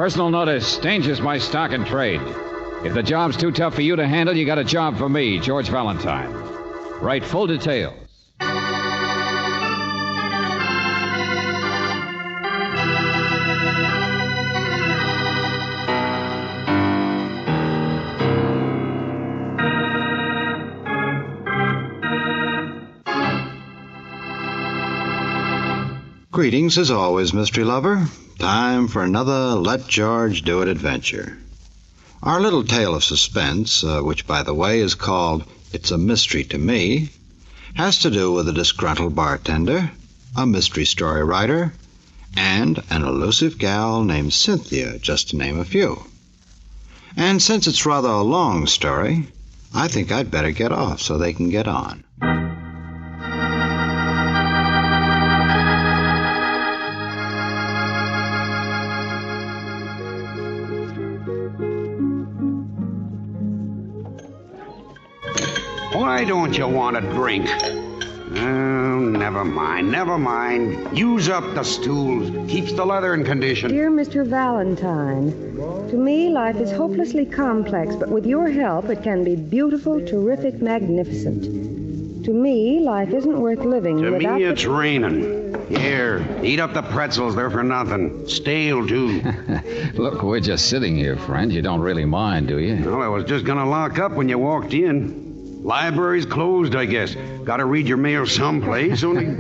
Personal notice. Danger's my stock and trade. If the job's too tough for you to handle, you got a job for me, George Valentine. Write full details. Greetings as always, mystery lover. Time for another Let George Do It adventure. Our little tale of suspense, which by the way is called It's a Mystery to Me, has to do with a disgruntled bartender, a mystery story writer, and an elusive gal named Cynthia, just to name a few. And since it's rather a long story, I think I'd better get off so they can get on. Why don't you want a drink? Oh, never mind. Use up the stools. Keeps the leather in condition. Dear Mr. Valentine, to me, life is hopelessly complex, but with your help, it can be beautiful, terrific, magnificent. To me, life isn't worth living To without... me, it's raining. Here, eat up the pretzels. They're for nothing. Stale, too. Look, we're just sitting here, friend. You don't really mind, do you? Well, I was just going to lock up when you walked in. Library's closed, I guess. Got to read your mail someplace, only...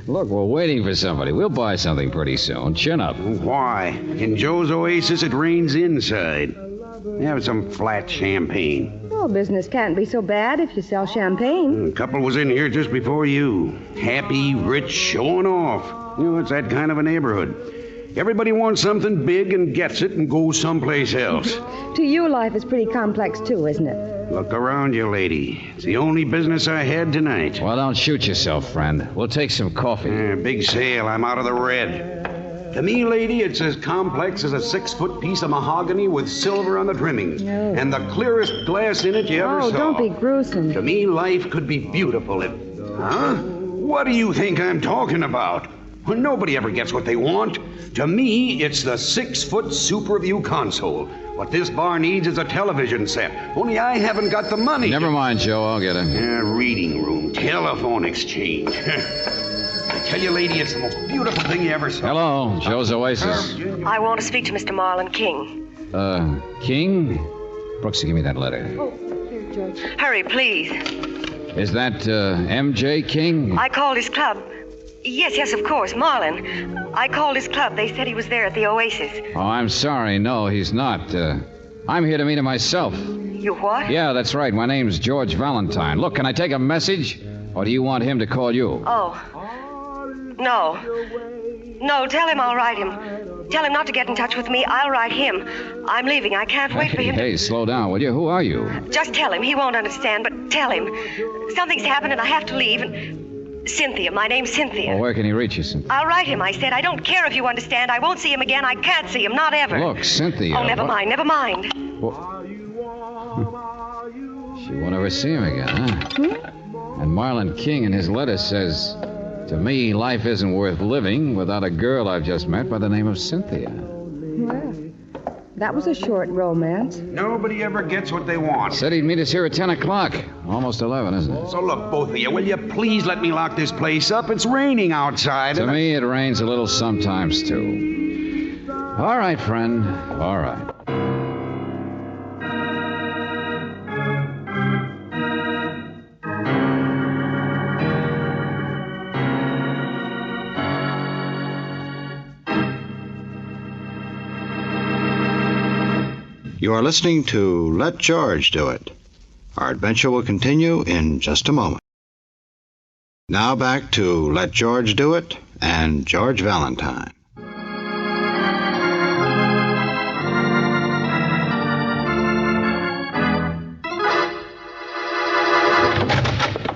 Look, we're waiting for somebody. We'll buy something pretty soon. Chin up. Why? In Joe's Oasis, it rains inside. Have some flat champagne. Oh, business can't be so bad if you sell champagne. A couple was in here just before you. Happy, rich, showing off. You know, it's that kind of a neighborhood. Everybody wants something big and gets it and goes someplace else. To you, life is pretty complex, too, isn't it? Look around you, lady. It's the only business I had tonight. Well, don't shoot yourself, friend. We'll take some coffee. Big sale. I'm out of the red. To me, lady, it's as complex as a 6-foot piece of mahogany with silver on the trimmings. No. And the clearest glass in it you ever saw. Oh, don't be gruesome. To me, life could be beautiful if... Huh? What do you think I'm talking about? Well, nobody ever gets what they want. To me, it's the 6-foot Super View console. What this bar needs is a television set. Only I haven't got the money. Never mind, Joe. I'll get it. Reading room, telephone exchange. I tell you, lady, it's the most beautiful thing you ever saw. Hello, Joe's Oasis. I want to speak to Mr. Marlon King. King? Brooksy, give me that letter. Oh, here, George. Hurry, please. Is that, M.J. King? I called his club. Yes, of course, Marlon. I called his club. They said he was there at the Oasis. Oh, I'm sorry. No, he's not. I'm here to meet him myself. You what? Yeah, that's right. My name's George Valentine. Look, can I take a message? Or do you want him to call you? Oh. No. No, tell him I'll write him. Tell him not to get in touch with me. I'll write him. I'm leaving. I can't wait for him to... Hey, slow down, will you? Who are you? Just tell him. He won't understand, but tell him. Something's happened and I have to leave and... Cynthia. My name's Cynthia. Well, where can he reach you, Cynthia? I'll write him, I said. I don't care if you understand. I won't see him again. I can't see him. Not ever. Look, Cynthia... Oh, never mind. Well, she won't ever see him again, huh? And Marlon King in his letter says, to me, life isn't worth living without a girl I've just met by the name of Cynthia. Well, that was a short romance. Nobody ever gets what they want. Said he'd meet us here at 10 o'clock. Almost 11, isn't it? So look, both of you, will you please let me lock this place up? It's raining outside. To me, it rains a little sometimes, too. All right, friend. All right. You are listening to Let George Do It. Our adventure will continue in just a moment. Now back to Let George Do It and George Valentine.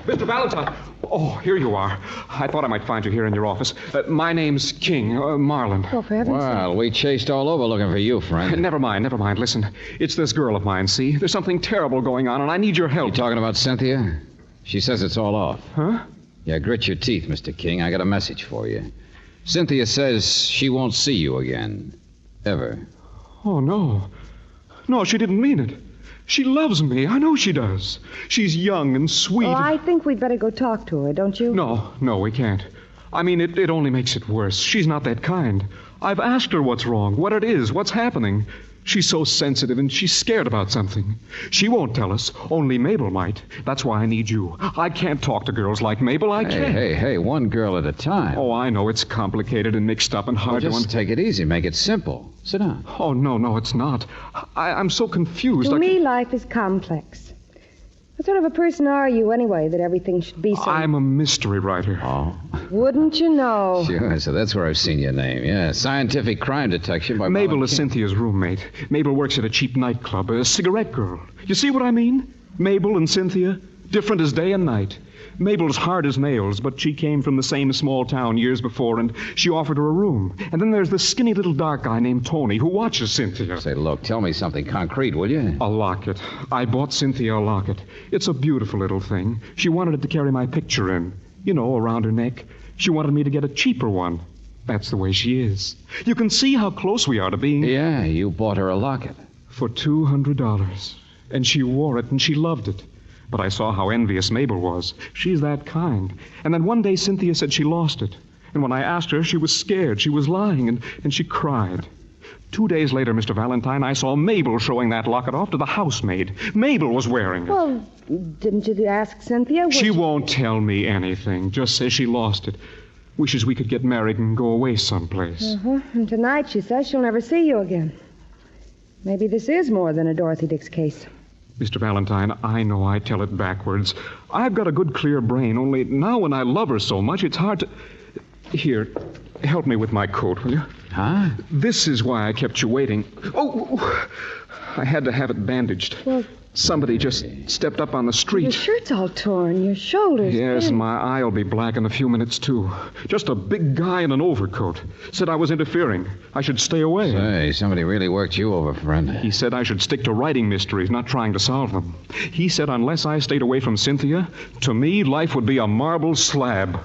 Mr. Valentine! Oh, here you are. I thought I might find you here in your office. My name's King, Marlon. Oh, for heaven's sake. Well, we chased all over looking for you, friend. Never mind. Listen, it's this girl of mine, see? There's something terrible going on, and I need your help. You talking about Cynthia? She says it's all off. Huh? Yeah, grit your teeth, Mr. King. I got a message for you. Cynthia says she won't see you again. Ever. Oh, no. No, she didn't mean it. She loves me. I know she does. She's young and sweet. Well, I think we'd better go talk to her, don't you? No, we can't. I mean, it only makes it worse. She's not that kind. I've asked her what's wrong, what it is, what's happening. She's so sensitive and she's scared about something. She won't tell us. Only Mabel might. That's why I need you. I can't talk to girls like Mabel. I can't. Hey, one girl at a time. Oh, I know. It's complicated and mixed up and hard Just take it easy. Make it simple. Sit down. Oh, no, it's not. I'm so confused. To me, life is complex. What sort of a person are you, anyway, that everything should be so... I'm a mystery writer. Oh. Wouldn't you know? Sure, so that's where I've seen your name. Yeah, scientific crime detection by... Mabel is Cynthia's roommate. Mabel works at a cheap nightclub, a cigarette girl. You see what I mean? Mabel and Cynthia, different as day and night. Mabel's hard as nails, but she came from the same small town years before, and she offered her a room. And then there's the skinny little dark guy named Tony who watches Cynthia. Say, look, tell me something concrete, will you? A locket. I bought Cynthia a locket. It's a beautiful little thing. She wanted it to carry my picture in. You know, around her neck. She wanted me to get a cheaper one. That's the way she is. You can see how close we are to being... Yeah, you bought her a locket. For $200. And she wore it, and she loved it. But I saw how envious Mabel was. She's that kind. And then one day Cynthia said she lost it. And when I asked her, she was scared. She was lying, and she cried. 2 days later, Mr. Valentine, I saw Mabel showing that locket off to the housemaid. Mabel was wearing it. Well, didn't you ask Cynthia? She won't tell me anything. Just says she lost it. Wishes we could get married and go away someplace. And tonight she says she'll never see you again. Maybe this is more than a Dorothy Dix case. Mr. Valentine, I know I tell it backwards. I've got a good, clear brain, only now when I love her so much, it's hard to... Here, help me with my coat, will you? Huh? This is why I kept you waiting. Oh, I had to have it bandaged. Well, somebody just stepped up on the street. Your shirt's all torn, your shoulders... Yes, and my eye will be black in a few minutes, too. Just a big guy in an overcoat. Said I was interfering. I should stay away. Say, somebody really worked you over, friend. He said I should stick to writing mysteries, not trying to solve them. He said unless I stayed away from Cynthia, to me, life would be a marble slab.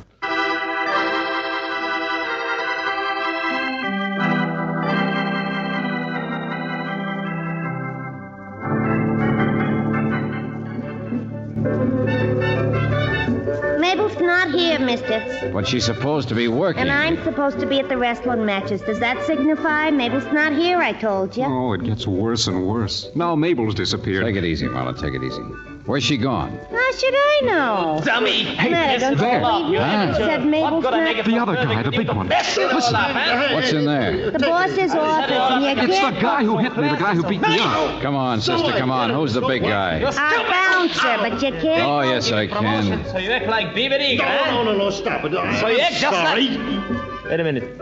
Mabel's not here, mister. But she's supposed to be working. And I'm supposed to be at the wrestling matches. Does that signify? Mabel's not here, I told you. Oh, it gets worse and worse. Now Mabel's disappeared. Take it easy, Marla, take it easy. Where's she gone? How should I know? Dummy! Hey, don't you believe you said Mabel's not... The other guy, the big one. Listen. What's in there? The boss's office, and you It's can't... the guy who hit me, the guy who beat me up. Come on, sister, come on. Who's the big guy? Our bouncer, but you can't... Oh, yes, I can. So you act like Beaver Eagle, No, stop it. So you act just sorry. like... Wait a minute.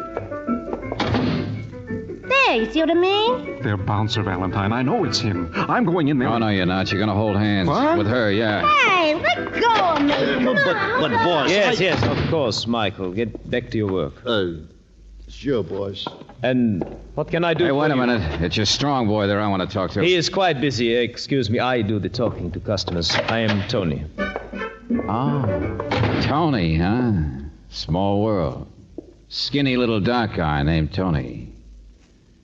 There, you see what I mean? They're Bouncer Valentine. I know it's him. I'm going in there. Oh, no, you're not. You're going to hold hands. What? With her, yeah. Hey, let go of me. Come on. But boss... Yes, of course, Michael. Get back to your work. Sure, boss. And what can I do Hey, for wait a you? minute. It's your strong boy there I want to talk to. He is quite busy. Excuse me, I do the talking to customers. I am Tony. Oh, Tony, huh? Small world. Skinny little dark guy named Tony.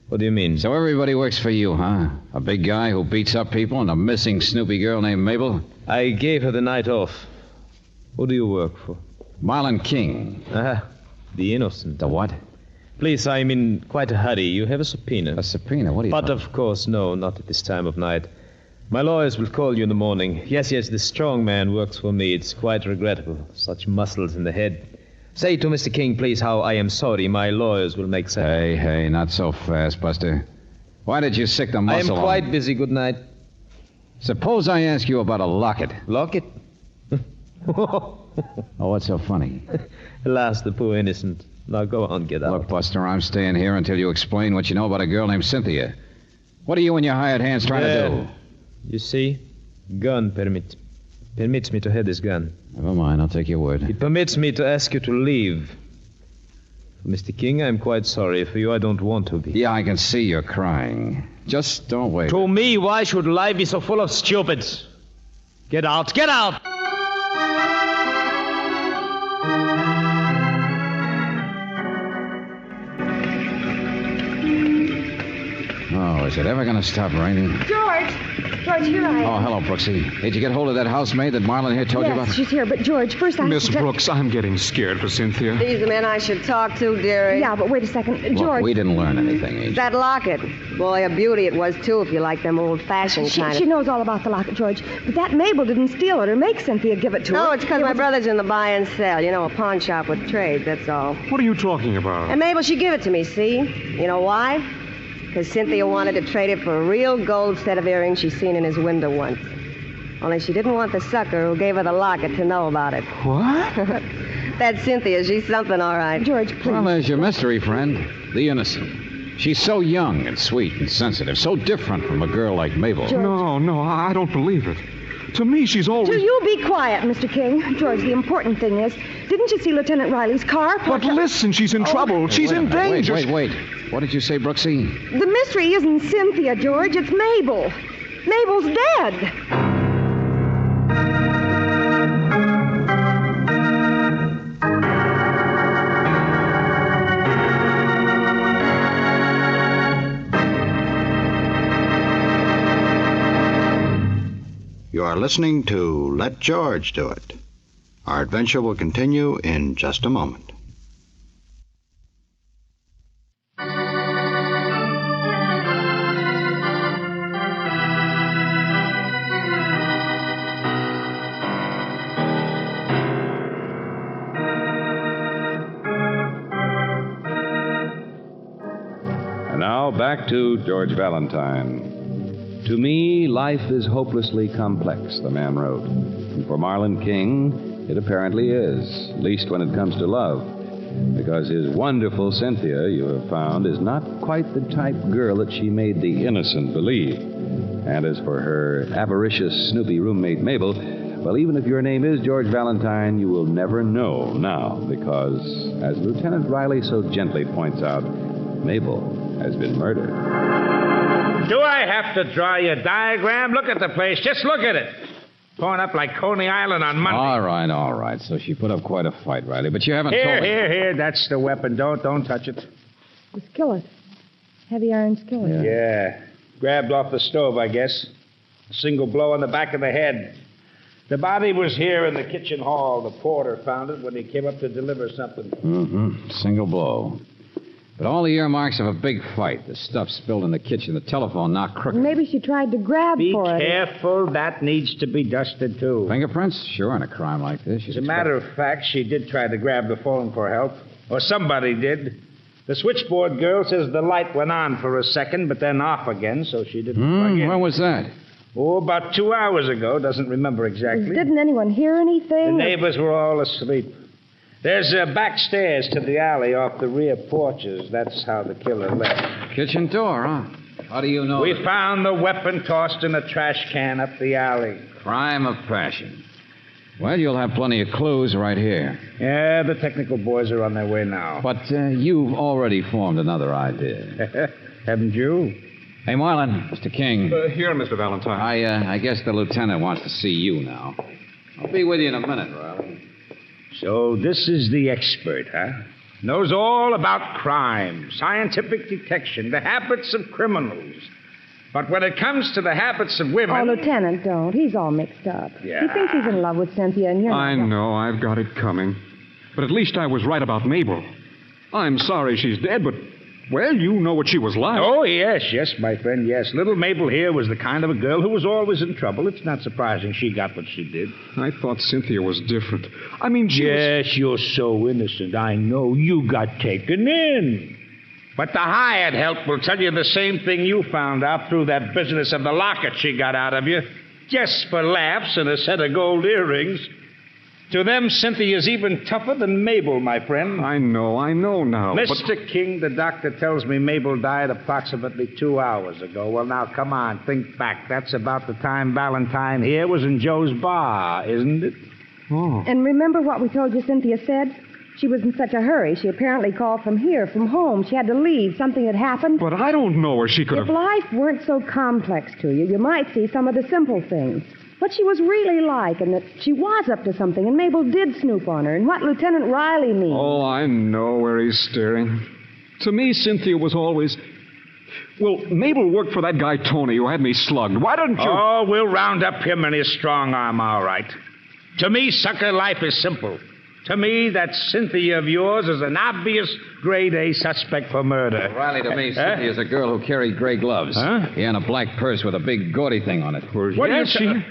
What do you mean? So everybody works for you, huh? A big guy who beats up people and a missing Snoopy girl named Mabel? I gave her the night off. Who do you work for? Marlon King. The innocent. The what? Please, I'm in quite a hurry. You have a subpoena. A subpoena? What do you But of course, no, not at this time of night. My lawyers will call you in the morning. Yes, the strong man works for me. It's quite regrettable. Such muscles in the head. Say to Mr. King, please, how I am sorry. My lawyers will make sense. Hey, not so fast, Buster. Why did you sick the I am muscle on? quite busy. Good night. Suppose I ask you about a locket. Locket? Oh, what's so funny? Alas, the poor innocent. Now go on, get out. Look, Buster, I'm staying here until you explain what you know about a girl named Cynthia. What are you and your hired hands trying to do? You see? Gun permits me to have this gun. Never mind, I'll take your word. It permits me to ask you to leave. For Mr. King, I'm quite sorry. For you, I don't want to be. Yeah, I can see you're crying. Just don't wait. To me, why should life be so full of stupids? Get out! Get out! Oh, is it ever going to stop raining? George, here I am. Oh, hello, Brooksy. Did you get hold of that housemaid that Marlon here told you about? Yes, she's here. But, George, first I... Miss Brooks, I'm getting scared for Cynthia. He's the man I should talk to, dearie. Yeah, but wait a second. Look, George... we didn't learn anything, Agent. That locket. Boy, a beauty it was, too, if you like them old-fashioned kind of... She knows all about the locket, George. But that Mabel didn't steal it or make Cynthia give it to her. No, it's because my brother's in the buy and sell. You know, a pawn shop with trades, that's all. What are you talking about? And Mabel, she give it to me, see? You know why? Because Cynthia wanted to trade it for a real gold set of earrings she's seen in his window once. Only she didn't want the sucker who gave her the locket to know about it. What? That Cynthia, she's something, all right. George, please. Well, there's your mystery, friend. The innocent. She's so young and sweet and sensitive, so different from a girl like Mabel. George. No, I don't believe it. To me, she's always... Do you be quiet, Mr. King. George, the important thing is, didn't you see Lieutenant Riley's car? But listen, she's in trouble. Hey, She's wait a in minute. danger. Wait. What did you say, Brooksy? The mystery isn't Cynthia, George. It's Mabel. Mabel's dead. You are listening to Let George Do It. Our adventure will continue in just a moment. And now back to George Valentine. To me, life is hopelessly complex, the man wrote. And for Marlon King, it apparently is, at least when it comes to love. Because his wonderful Cynthia, you have found, is not quite the type girl that she made the innocent believe. And as for her avaricious, snoopy roommate Mabel, well, even if your name is George Valentine, you will never know now, because, as Lieutenant Riley so gently points out, Mabel has been murdered. Do I have to draw you a diagram? Look at the place. Just look at it. Torn up like Coney Island on Monday. All right. So she put up quite a fight, Riley. But you haven't told me. Here. That's the weapon. Don't touch it. The skillet. Heavy iron skillet. Yeah. Grabbed off the stove, I guess. A single blow on the back of the head. The body was here in the kitchen hall. The porter found it when he came up to deliver something. Mm-hmm. Single blow. But all the earmarks of a big fight. The stuff spilled in the kitchen, the telephone knocked crooked. Maybe she tried to grab for it. Be careful. That needs to be dusted, too. Fingerprints? Sure, in a crime like this. As a matter of fact, she did try to grab the phone for help. Or somebody did. The switchboard girl says the light went on for a second, but then off again, so she didn't plug in. When was that? Oh, about 2 hours ago. Doesn't remember exactly. Didn't anyone hear anything? The neighbors were all asleep. There's back stairs to the alley off the rear porches. That's how the killer left. Kitchen door, huh? How do you know? We found the weapon tossed in a trash can up the alley. Crime of passion. Well, you'll have plenty of clues right here. Yeah, the technical boys are on their way now. But you've already formed another idea. Haven't you? Hey, Marlon, Mr. King. Here, Mr. Valentine. I guess the lieutenant wants to see you now. I'll be with you in a minute, Riley. So this is the expert, huh? Knows all about crime, scientific detection, the habits of criminals. But when it comes to the habits of women... Oh, Lieutenant, don't. He's all mixed up. Yeah. He thinks he's in love with Cynthia, and you're I not. know. I've got it coming. But at least I was right about Mabel. I'm sorry she's dead, but, well, you know what she was like. Oh, yes, my friend, yes. Little Mabel here was the kind of a girl who was always in trouble. It's not surprising she got what she did. I thought Cynthia was different. I mean, she Yes, you're so innocent. I know. You got taken in. But the hired help will tell you the same thing you found out through that business of the locket she got out of you. Just for laughs and a set of gold earrings. To them, Cynthia's even tougher than Mabel, my friend. I know now. Mr. King, the doctor tells me Mabel died approximately 2 hours ago. Well, now, come on, think back. That's about the time Valentine here was in Joe's bar, isn't it? Oh. And remember what we told you Cynthia said? She was in such a hurry. She apparently called from home. She had to leave. Something had happened. But I don't know where she could If have... life weren't so complex to you, you might see some of the simple things. What she was really like, and that she was up to something, and Mabel did snoop on her, and what Lieutenant Riley means. Oh, I know where he's staring. To me, Cynthia was always... Well, Mabel worked for that guy Tony who had me slugged. Why didn't you... Oh, we'll round up him and his strong arm, all right. To me, sucker, life is simple. To me, that Cynthia of yours is an obvious grade A suspect for murder. Well, Riley, to me, Cynthia's a girl who carried gray gloves. Huh? Yeah, and a black purse with a big gaudy thing on it. What do you say?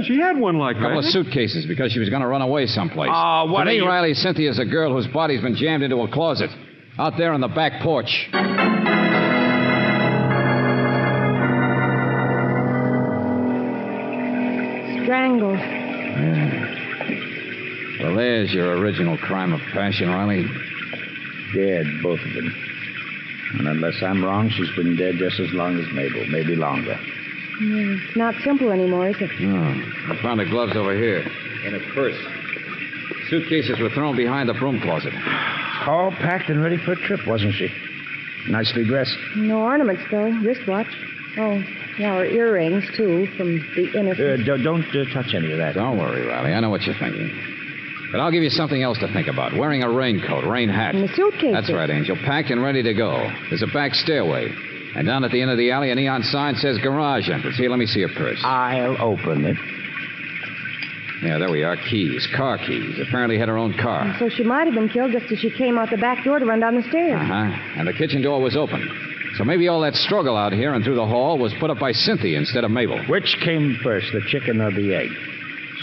She had one like A couple that. of suitcases because she was going to run away someplace. Oh, what to me, are you... Riley, Cynthia's a girl whose body's been jammed into a closet out there on the back porch. Strangled. Yeah. Well, there's your original crime of passion, Riley. Dead, both of them. And unless I'm wrong, she's been dead just as long as Mabel, maybe longer. It's not simple anymore, is it? Oh, I found the gloves over here in a purse. Suitcases were thrown behind the broom closet. All packed and ready for a trip, wasn't she? Nicely dressed. No ornaments, though. Wristwatch. Oh, yeah, her earrings, too, from the innocent. Don't touch any of that. Don't worry, Riley. I know what you're thinking. But I'll give you something else to think about. Wearing a raincoat, rain hat. And the suitcases. That's right, Angel. Packed and ready to go. There's a back stairway. And down at the end of the alley, a neon sign says garage entrance. Here, let me see your purse. I'll open it. Yeah, there we are. Keys. Car keys. Apparently had her own car. And so she might have been killed just as she came out the back door to run down the stairs. Uh-huh. And the kitchen door was open. So maybe all that struggle out here and through the hall was put up by Cynthia instead of Mabel. Which came first, the chicken or the egg?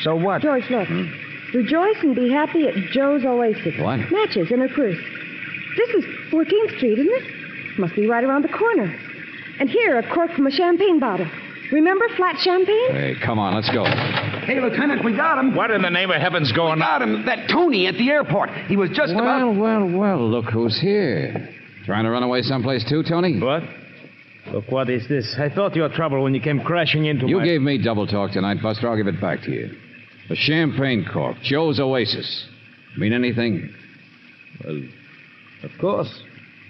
So what? George, look. Rejoice and be happy at Joe's Oasis. What? Matches in her purse. This is 14th Street, isn't it? Must be right around the corner. And here, a cork from a champagne bottle. Remember flat champagne? Hey, come on, let's go. Hey, Lieutenant, we got him. What in the name of heaven's going on? Got him. That Tony at the airport. He was just about... Well, look who's here. Trying to run away someplace too, Tony? What? Look, what is this? I thought you were trouble when you came crashing into You my... gave me double talk tonight, Buster. I'll give it back to you. The champagne cork, Joe's Oasis. Mean anything? Well, of course.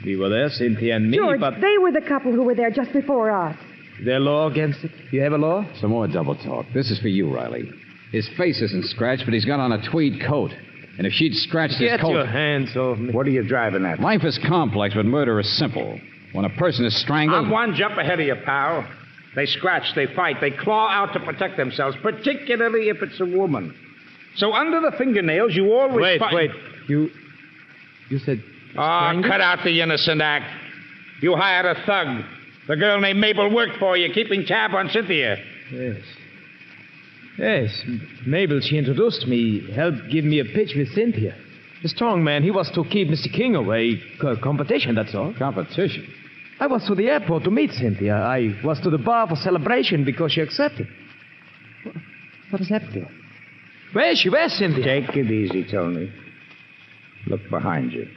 We were there, Cynthia and me, George, but... they were the couple who were there just before us. Is there law against it? You have a law? Some more double talk. This is for you, Riley. His face isn't scratched, but he's got on a tweed coat. And if she'd scratched his Get coat... your hands off me. What are you driving at? Life is complex, but murder is simple. When a person is strangled... I'm one jump ahead of you, pal. They scratch, they fight, they claw out to protect themselves, particularly if it's a woman. So under the fingernails, you always... Wait. You said... Oh, cut out the innocent act. You hired a thug. The girl named Mabel worked for you, keeping tab on Cynthia. Yes, Mabel, she introduced me, helped give me a pitch with Cynthia. The strong man, he was to keep Mr. King away. Competition, that's all. Competition? I was to the airport to meet Cynthia. I was to the bar for celebration because she accepted. What is happening? Where is she? Where's Cynthia? Take it easy, Tony. Look behind you.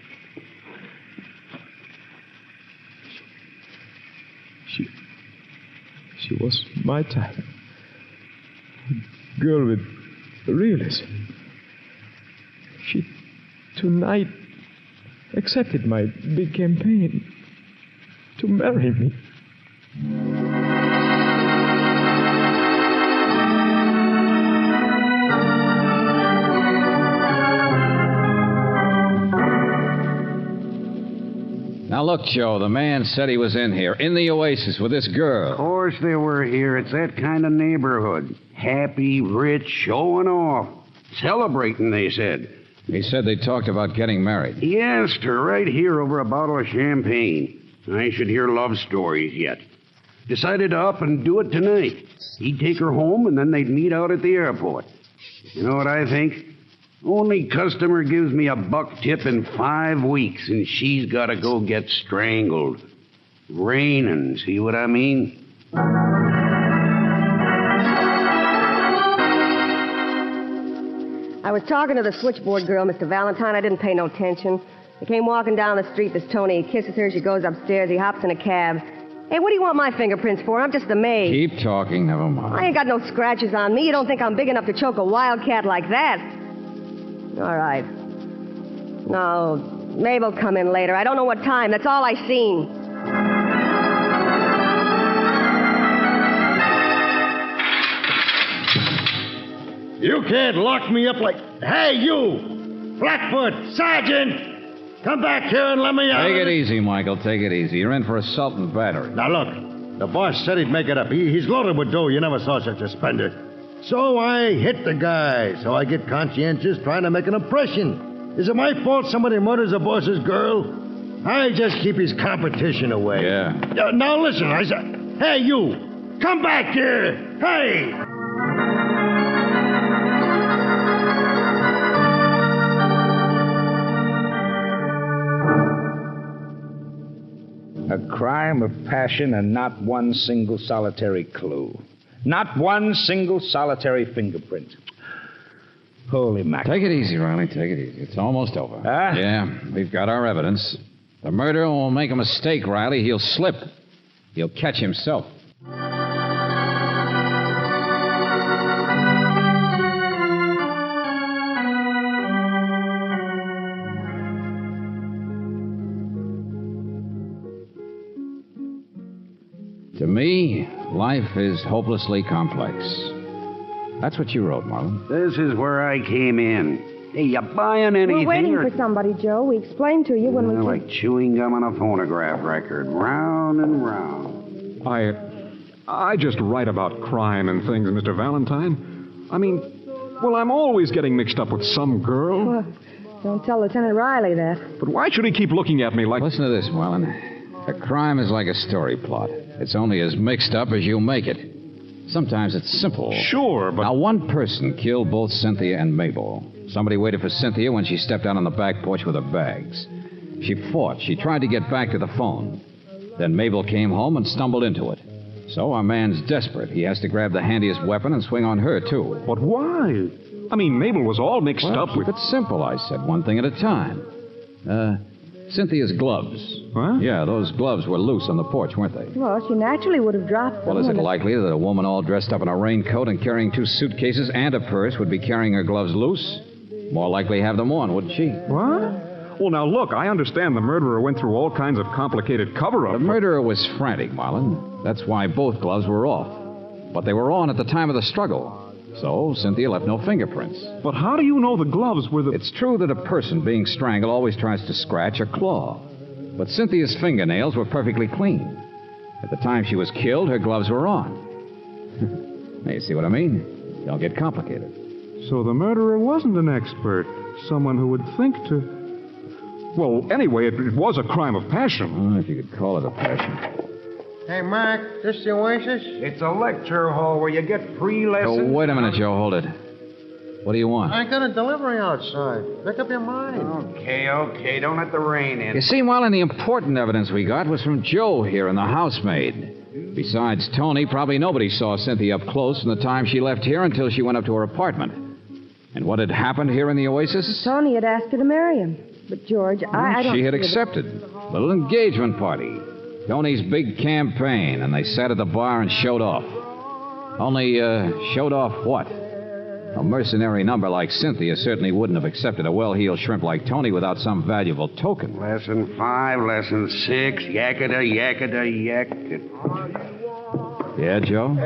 She was my type. A girl with realism. She, tonight, accepted my big campaign to marry me. Now, look, Joe, the man said he was in here, in the Oasis, with this girl. Of course they were here. It's that kind of neighborhood. Happy, rich, showing off. Celebrating, they said. He said they talked about getting married. He asked her right here over a bottle of champagne. I should hear love stories yet. Decided to up and do it tonight. He'd take her home, and then they'd meet out at the airport. You know what I think? Only customer gives me a buck tip in 5 weeks, and she's got to go get strangled. Raining, see what I mean? I was talking to the switchboard girl, Mr. Valentine. I didn't pay no attention. I came walking down the street, this Tony. He kisses her, she goes upstairs, he hops in a cab. Hey, what do you want my fingerprints for? I'm just a maid. Keep talking, never mind. I ain't got no scratches on me. You don't think I'm big enough to choke a wildcat like that? All right. No, Mabel come in later. I don't know what time. That's all I seen. You can't lock me up like... Hey, you! Flatfoot! Sergeant! Come back here and let me out. Take it easy, Michael. Take it easy. You're in for assault and battery. Now, look. The boss said he'd make it up. He's loaded with dough. You never saw such a spender. So I hit the guy. So I get conscientious trying to make an impression. Is it my fault somebody murders a boss's girl? I just keep his competition away. Yeah. Now, listen. I said, hey, you. Come back here. Hey. A crime of passion and not one single solitary clue. Not one single solitary fingerprint. Holy mackerel. Take it easy, Riley. Take it easy. It's almost over. Huh? Yeah, we've got our evidence. The murderer won't make a mistake, Riley. He'll slip. He'll catch himself. To me, life is hopelessly complex. That's what you wrote, Marlon. This is where I came in. Hey, you buying anything? We're waiting or... for somebody, Joe. We explained to you when we... Like chewing gum on a phonograph record. Round and round. I just write about crime and things, Mr. Valentine. I mean, well, I'm always getting mixed up with some girl. Well, don't tell Lieutenant Riley that. But why should he keep looking at me like... Listen to this, Marlon. A crime is like a story plot. It's only as mixed up as you make it. Sometimes it's simple. Sure, but... Now, one person killed both Cynthia and Mabel. Somebody waited for Cynthia when she stepped out on the back porch with her bags. She fought. She tried to get back to the phone. Then Mabel came home and stumbled into it. So our man's desperate. He has to grab the handiest weapon and swing on her, too. But why? I mean, Mabel was all mixed up with... Keep it simple, I said. One thing at a time. Cynthia's gloves. Huh? Yeah, those gloves were loose on the porch, weren't they? Well, she naturally would have dropped them. Well, is it likely that a woman all dressed up in a raincoat and carrying 2 suitcases and a purse would be carrying her gloves loose? More likely have them on, wouldn't she? What? Well, now, look, I understand the murderer went through all kinds of complicated cover-up. The murderer was frantic, Marlon. That's why both gloves were off. But they were on at the time of the struggle. So Cynthia left no fingerprints. But how do you know the gloves were the... It's true that a person being strangled always tries to scratch or claw. But Cynthia's fingernails were perfectly clean. At the time she was killed, her gloves were on. Now, you see what I mean? Don't get complicated. So the murderer wasn't an expert. Someone who would think to... Well, anyway, it was a crime of passion. If you could call it a passion. Hey, Mark, this the Oasis? It's a lecture hall where you get free lessons. Oh, wait a minute, Joe. Hold it. What do you want? I got a delivery outside. Make up your mind. Okay. Don't let the rain in. You see, Marlon, the important evidence we got was from Joe here and the housemaid. Besides Tony, probably nobody saw Cynthia up close from the time she left here until she went up to her apartment. And what had happened here in the Oasis? Tony had asked her to marry him. But, George, I don't... She had accepted. Little engagement party. Tony's big campaign, and they sat at the bar and showed off. Only, showed off what? A mercenary number like Cynthia certainly wouldn't have accepted a well-heeled shrimp like Tony without some valuable token. Lesson 5, lesson 6, yakada. Yeah, Joe?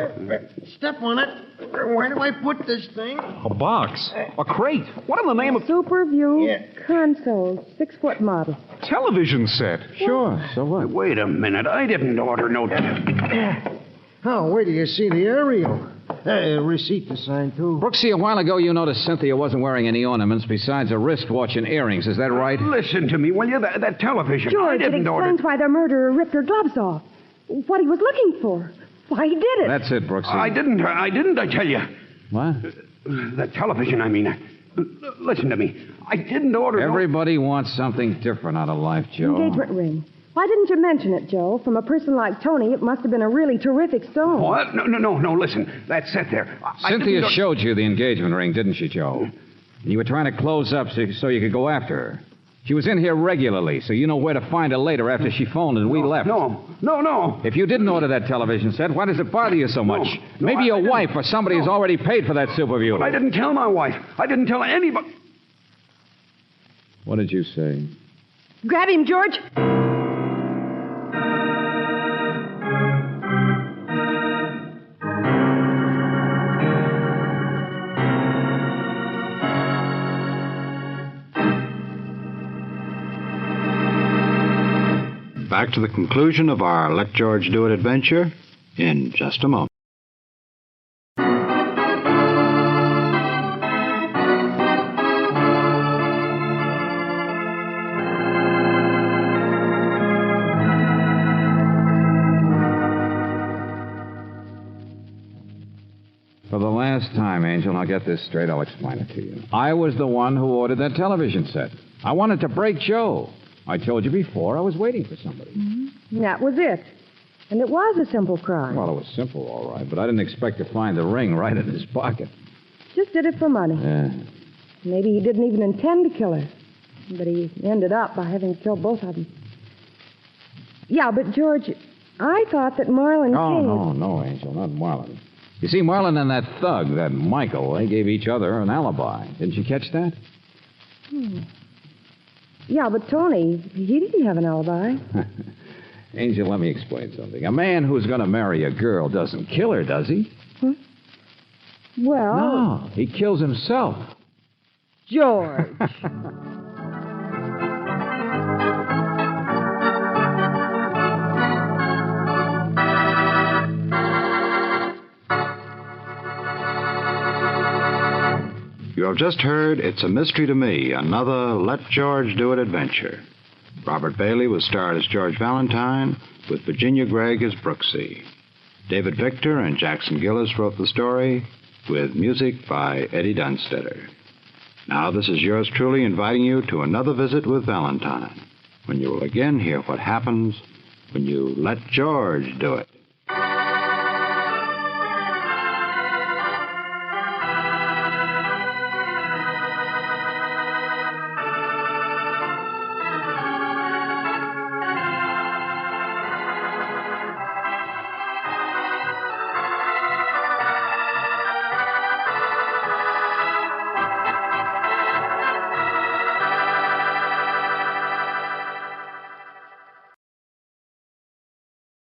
Step on it. Where do I put this thing? A box. A crate. What in the name of... Superview console, 6-foot model. Television set. Sure, so what? Wait a minute. I didn't order no... Oh, wait till you see the aerial. Receipt to sign, too. Brooksy, a while ago you noticed Cynthia wasn't wearing any ornaments besides a wristwatch and earrings. Is that right? Listen to me, will you? That television. George, I didn't it order... explains why the murderer ripped her gloves off. What he was looking for. Why he did it. That's it, Brooksy. I didn't, I tell you. What? The television, I mean. Listen to me. I didn't order... Everybody wants something different out of life, Joe. Engagement ring. Why didn't you mention it, Joe? From a person like Tony, it must have been a really terrific stone. What? No, listen. That's set there. Cynthia showed you the engagement ring, didn't she, Joe? And you were trying to close up so you could go after her. She was in here regularly, so you know where to find her later after she phoned and we left. No. If you didn't order that television set, why does it bother you so much? Maybe your wife or somebody has already paid for that Superview. But I didn't tell my wife. I didn't tell anybody. What did you say? Grab him, George. back to the conclusion of our Let George Do It adventure in just a moment. For the last time, Angel, I'll get this straight. I'll explain it to you. I was the one who ordered that television set. I wanted to break Joe. I told you before I was waiting for somebody. Mm-hmm. That was it. And it was a simple crime. Well, it was simple, all right, but I didn't expect to find the ring right in his pocket. Just did it for money. Yeah. Maybe he didn't even intend to kill her. But he ended up by having killed both of them. Yeah, but, George, I thought that Marlon King... No, Angel, not Marlon. You see, Marlon and that thug, that Michael, they gave each other an alibi. Didn't you catch that? Yeah, but Tony, he didn't have an alibi. Angel, let me explain something. A man who's going to marry a girl doesn't kill her, does he? Huh? Well... No, he kills himself. George. You have just heard It's a Mystery to Me, another Let George Do It adventure. Robert Bailey was starred as George Valentine, with Virginia Gregg as Brooksy. David Victor and Jackson Gillis wrote the story, with music by Eddie Dunstetter. Now, this is yours truly inviting you to another visit with Valentine, when you will again hear what happens when you let George do it.